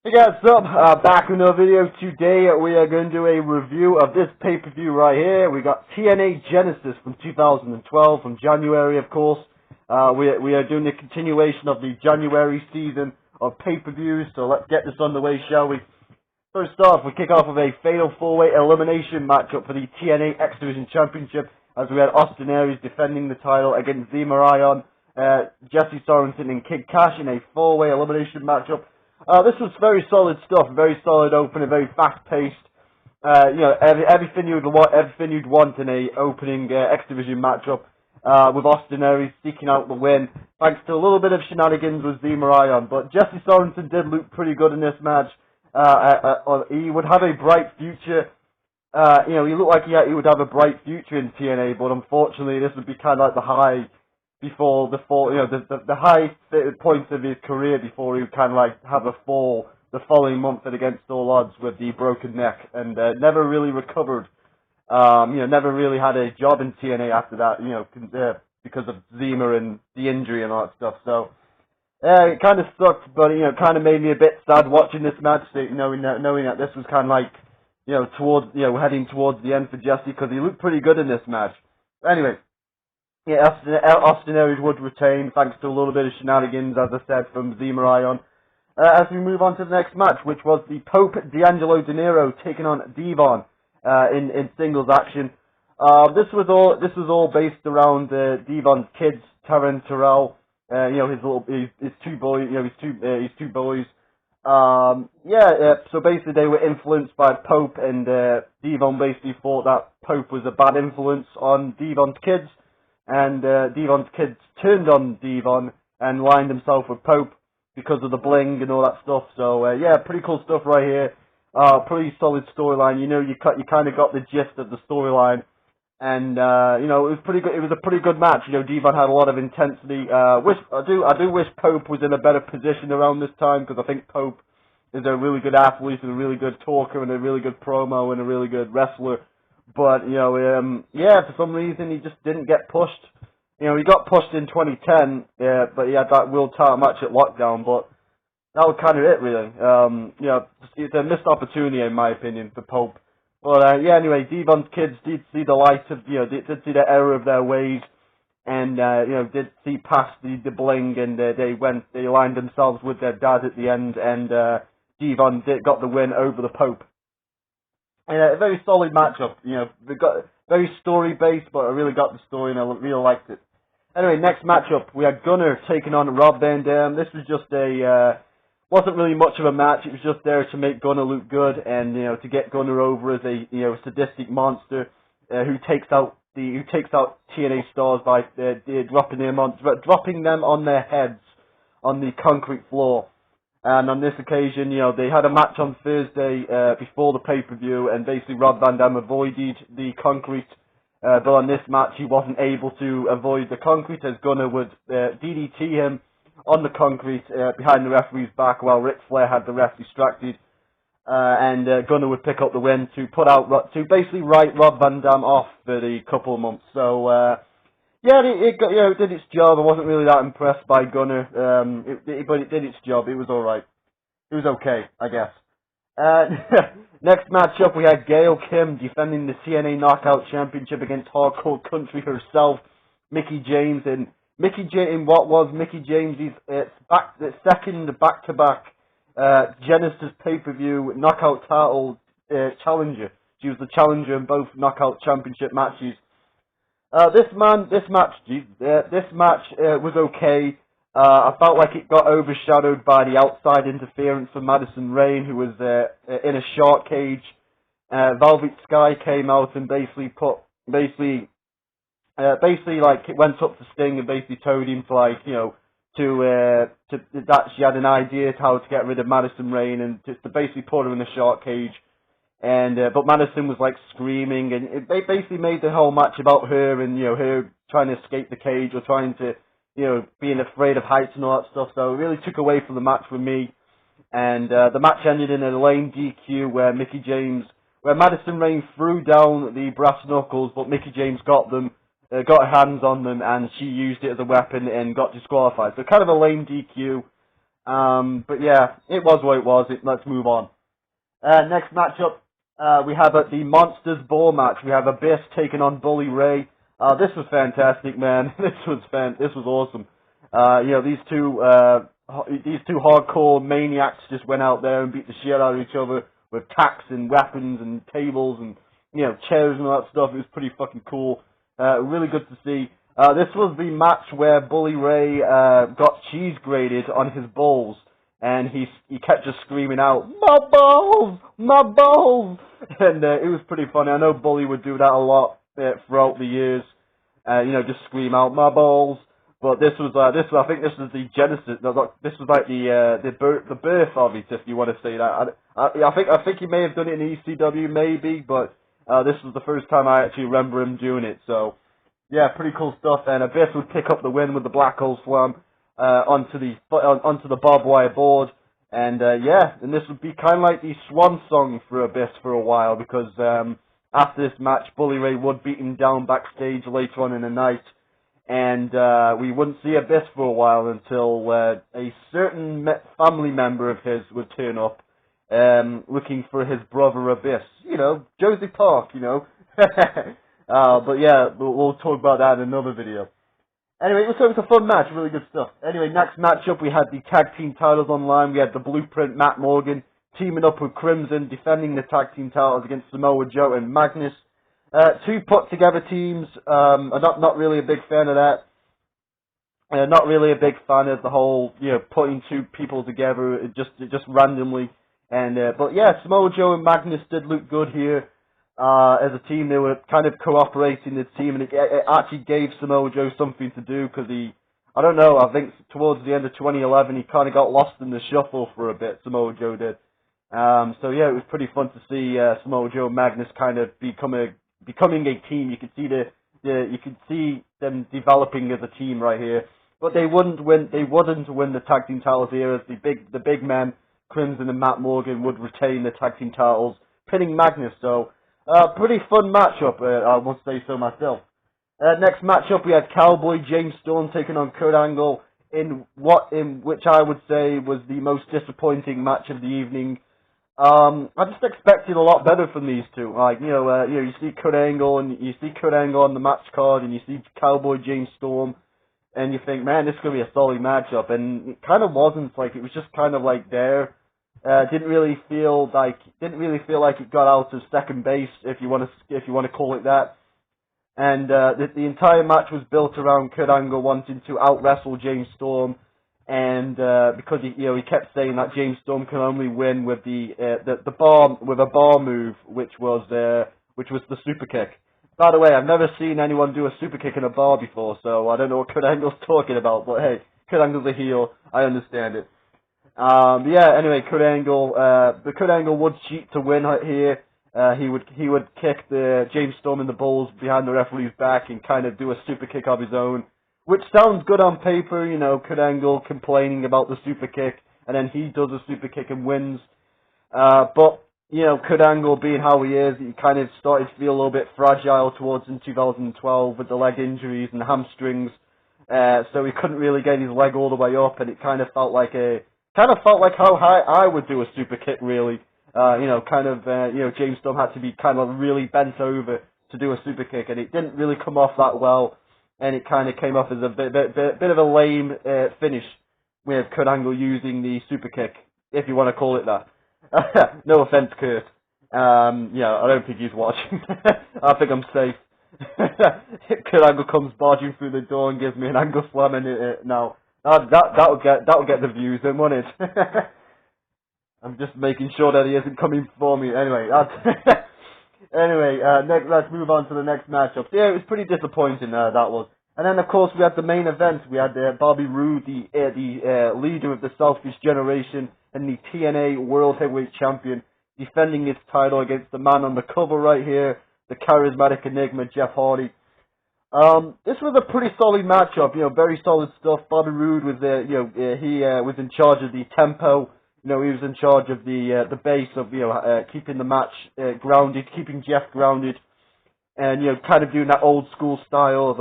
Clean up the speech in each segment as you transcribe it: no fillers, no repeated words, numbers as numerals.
Hey guys, what's up? Back with another video. Today we are going to do a review of this pay-per-view right here. We got TNA Genesis from 2012, from January of course. We are doing the continuation of the January season of pay-per-views, so let's get this on the way, shall we? First off, we kick off with a fatal four-way elimination matchup for the TNA X Division Championship, as we had Austin Aries defending the title against Zema Ryan, Jesse Sorensen and Kid Cash in a four-way elimination matchup. This was very solid stuff, very solid opening, very fast-paced. Everything you'd want in a opening X Division matchup, with Austin Aries seeking out the win, thanks to a little bit of shenanigans with Zema Ryan. But Jesse Sorensen did look pretty good in this match. He would have a bright future. He looked like he would have a bright future in TNA, but unfortunately, this would be kind of like the high before the fall, the high points of his career before he would kind of like have a fall the following month and against all odds with the broken neck, and never really recovered. Never really had a job in TNA after that, because of Zema and the injury and all that stuff. So it kind of sucked, but kind of made me a bit sad watching this match, knowing that this was kind of like heading towards the end for Jesse, because he looked pretty good in this match. Anyway. Yeah, Austin Aries would retain, thanks to a little bit of shenanigans, as I said, from Zema Ryan. As we move on to the next match, which was the Pope D'Angelo De Niro taking on Devon in singles action. This was all based around Devon's kids, Tara and Terrell. His two boys. His two boys. So basically they were influenced by Pope, and Devon basically thought that Pope was a bad influence on Devon's kids. And Devon's kids turned on Devon and lined himself with Pope because of the bling and all that stuff. So pretty cool stuff right here. Pretty solid storyline. You kind of got the gist of the storyline, and it was pretty good. It was a pretty good match. Devon had a lot of intensity. I do wish Pope was in a better position around this time, because I think Pope is a really good athlete and a really good talker and a really good promo and a really good wrestler. But, for some reason he just didn't get pushed. He got pushed in 2010, but he had that World title match at Lockdown, but that was kind of it, really. It's a missed opportunity, in my opinion, for Pope. But, anyway, Devon's kids did see the light of, did see the error of their ways, and, did see past the bling, and they lined themselves with their dad at the end, and Devon got the win over the Pope. A very solid matchup, they got very story-based, but I really got the story and I really liked it. Anyway, next matchup, we had Gunner taking on Rob Van Dam. This was just wasn't really much of a match. It was just there to make Gunner look good, and to get Gunner over as a sadistic monster who takes out TNA stars by dropping them on their heads on the concrete floor. And on this occasion, they had a match on Thursday before the pay-per-view, and basically Rob Van Dam avoided the concrete. But on this match, he wasn't able to avoid the concrete, as Gunner would DDT him on the concrete behind the referee's back, while Ric Flair had the ref distracted. And Gunner would pick up the win to basically write Rob Van Dam off for the couple of months. So it did its job. I wasn't really that impressed by Gunner, but it did its job. It was alright. It was okay, I guess. Next matchup, we had Gail Kim defending the TNA Knockout Championship against Hardcore Country herself, Mickie James. And Mickie James' second back-to-back Genesis pay-per-view Knockout title challenger. She was the challenger in both Knockout Championship matches. This match was okay. I felt like it got overshadowed by the outside interference from Madison Rayne, who was in a shark cage. Velvet Sky came out and basically went up to Sting and basically told him that she had an idea to how to get rid of Madison Rayne, and to basically put her in a shark cage. And but Madison was screaming, and it basically made the whole match about her and her trying to escape the cage, or trying to being afraid of heights and all that stuff. So it really took away from the match for me. And the match ended in a lame DQ where Madison Rayne threw down the brass knuckles, but Mickie James got her hands on them, and she used it as a weapon and got disqualified. So kind of a lame DQ. But yeah, it was what it was. Let's move on. Next matchup, we have at the Monsters Ball match. We have Abyss taking on Bully Ray. This was fantastic, man. This was awesome. These two hardcore maniacs just went out there and beat the shit out of each other with tacks and weapons and tables and chairs and all that stuff. It was pretty fucking cool. Really good to see. This was the match where Bully Ray got cheese grated on his balls, and he kept just screaming out, "My balls! My balls!" And it was pretty funny. I know Bully would do that a lot throughout the years. Just scream out, "My balls!" But I think this was the genesis. This was like the birth of it, if you want to say that. I think he may have done it in ECW, maybe, but this was the first time I actually remember him doing it. So yeah, pretty cool stuff. And Abyss would pick up the win with the Black Hole Slam onto the barbed wire board. And and this would be kind of like the swan song for Abyss for a while, because after this match, Bully Ray would beat him down backstage later on in the night. And we wouldn't see Abyss for a while until a certain family member of his would turn up, looking for his brother Abyss. Josie Park, but yeah, we'll talk about that in another video. Anyway, it was a fun match, really good stuff. Anyway, next matchup, we had the tag team titles on line. We had the Blueprint, Matt Morgan, teaming up with Crimson, defending the tag team titles against Samoa Joe and Magnus. Two put together teams. I'm not really a big fan of that. Not really a big fan of the whole putting two people together just randomly. But yeah, Samoa Joe and Magnus did look good here as a team. They were kind of cooperating the team, and it actually gave Samoa Joe something to do, because I think towards the end of 2011 he kind of got lost in the shuffle for a bit. Samoa Joe did. So yeah, it was pretty fun to see Samoa Joe and Magnus kind of becoming a team. You could see them developing as a team right here. But they wouldn't win the tag team titles here, as the big men, Crimson and Matt Morgan, would retain the tag team titles, pinning Magnus. So pretty fun matchup, I must say so myself. Next matchup, we had Cowboy James Storm taking on Kurt Angle in which I would say was the most disappointing match of the evening. I just expected a lot better from these two. You see Kurt Angle on the match card, and you see Cowboy James Storm, and you think, man, this is gonna be a solid matchup, and it kind of wasn't. Like, it was just kind of like there. Didn't really feel like it got out of second base, if you want to call it that. And the entire match was built around Kurt Angle wanting to out wrestle James Storm. And because he kept saying that James Storm can only win with a bar move, which was the super kick. By the way, I've never seen anyone do a super kick in a bar before, so I don't know what Kurt Angle's talking about. But hey, Kurt Angle's a heel, I understand it. Anyway, Kurt Angle would cheat to win here. He would kick the James Storm in the balls behind the referee's back and kind of do a super kick of his own. Which sounds good on paper, Kurt Angle complaining about the super kick, and then he does a super kick and wins. But Kurt Angle, being how he is, he kind of started to feel a little bit fragile towards in 2012 with the leg injuries and the hamstrings. So he couldn't really get his leg all the way up, and it kind of felt like how I would do a super kick, really. James Storm had to be kind of really bent over to do a super kick, and it didn't really come off that well. And it kind of came off as a bit of a lame finish with Kurt Angle using the super kick, if you want to call it that. No offense, Kurt. I don't think he's watching. I think I'm safe. Kurt Angle comes barging through the door and gives me an angle slam, and that'll get the views, then, won't it? I'm just making sure that he isn't coming for me. Anyway, let's move on to the next matchup. Yeah, it was pretty disappointing, that was. And then, of course, we had the main event. We had Bobby Roode, the leader of the Selfish Generation and the TNA World Heavyweight Champion, defending his title against the man on the cover right here, the charismatic enigma, Jeff Hardy. This was a pretty solid matchup, very solid stuff. Bobby Roode was he was in charge of the tempo. He was in charge of the base of keeping the match grounded, keeping Jeff grounded, and kind of doing that old school style of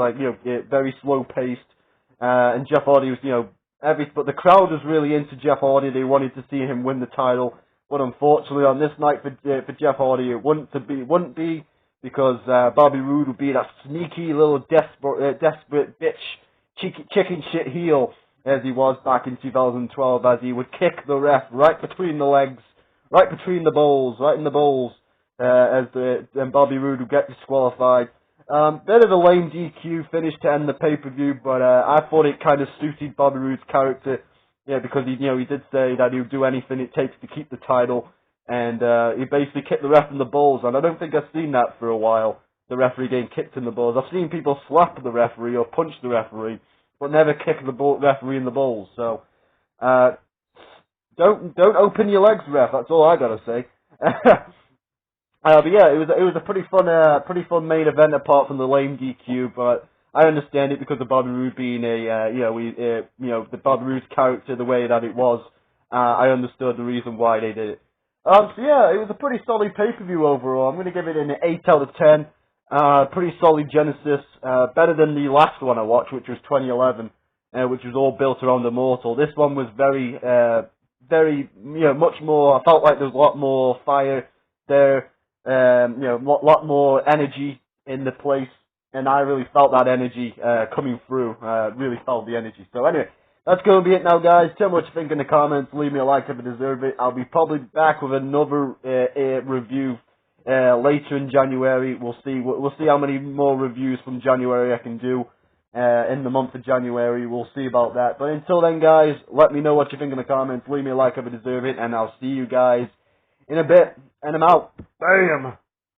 very slow paced. And Jeff Hardy was but the crowd was really into Jeff Hardy. They wanted to see him win the title, but unfortunately on this night for Jeff Hardy, it wouldn't be because Bobby Roode would be that sneaky little desperate bitch, chicken shit heel as he was back in 2012, as he would kick the ref right between the legs, right between the bowls, right in the bowls, and Bobby Roode would get disqualified. Bit of a lame DQ finish to end the pay-per-view, but I thought it kind of suited Bobby Roode's character, because he did say that he would do anything it takes to keep the title, and he basically kicked the ref in the balls, and I don't think I've seen that for a while, the referee getting kicked in the balls. I've seen people slap the referee or punch the referee, but never kick the referee in the balls, so don't open your legs, ref, that's all I gotta say. But yeah, it was a pretty fun main event apart from the lame DQ. But I understand it because of Bobby Roode being the Bobby Roode's character the way that it was. I understood the reason why they did it. So yeah, it was a pretty solid pay-per-view overall. I'm going to give it an 8 out of 10. Pretty solid Genesis, better than the last one I watched, which was 2011, which was all built around Immortal. This one was very much more. I felt like there was a lot more fire there. Lot more energy in the place, and I really felt that energy coming through. Really felt the energy. So anyway, that's going to be it now, guys. Tell me what you think in the comments. Leave me a like if you deserve it. I'll be probably back with another review later in January. We'll see how many more reviews from January I can do in the month of January. We'll see about that. But until then, guys, let me know what you think in the comments. Leave me a like if you deserve it, and I'll see you guys in a bit, and I'm out. Bam!